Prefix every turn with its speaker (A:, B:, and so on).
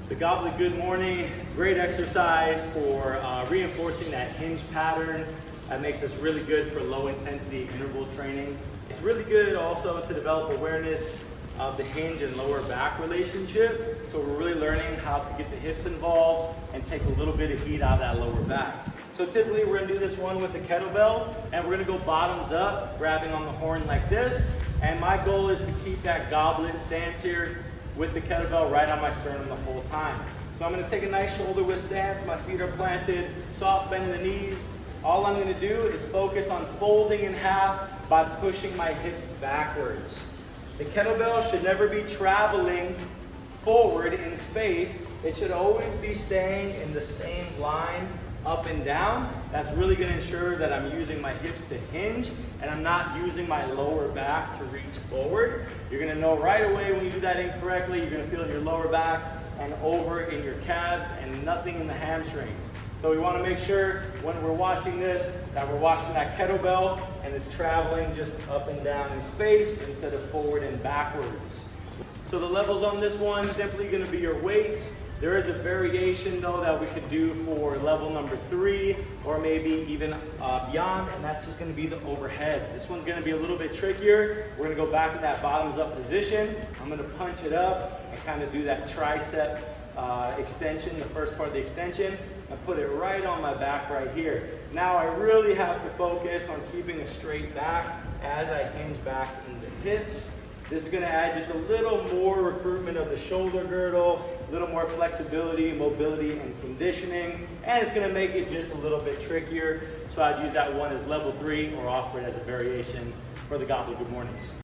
A: The Goblet Good Morning, great exercise for reinforcing that hinge pattern. That makes us really good for low intensity interval training. It's really good also to develop awareness of the hinge and lower back relationship. So we're really learning how to get the hips involved and take a little bit of heat out of that lower back. So typically we're gonna do this one with the kettlebell, and we're gonna go bottoms up, grabbing on the horn like this. And my goal is to keep that goblet stance here with the kettlebell right on my sternum the whole time. So I'm gonna take a nice shoulder width stance, my feet are planted, soft bend in the knees. All I'm gonna do is focus on folding in half by pushing my hips backwards. The kettlebell should never be traveling forward in space. It should always be staying in the same line up and down. That's really going to ensure that I'm using my hips to hinge and I'm not using my lower back to reach forward. You're going to know right away when you do that incorrectly. You're going to feel in your lower back and over in your calves and nothing in the hamstrings. So we want to make sure when we're watching this that we're watching that kettlebell and it's traveling just up and down in space instead of forward and backwards. So the levels on this one, simply going to be your weights. There is a variation though that we could do for level number 3 or maybe even beyond, and that's just going to be the overhead. This one's going to be a little bit trickier. We're going to go back in that bottoms up position. I'm going to punch it up and kind of do that tricep extension, the first part of the extension, and put it right on my back right here. Now I really have to focus on keeping a straight back as I hinge back in the hips. This is going to add just a little more recruitment of the shoulder girdle, a little more flexibility, mobility, and conditioning, and it's going to make it just a little bit trickier. So I'd use that one as level 3 or offer it as a variation for the Goblet Good Mornings.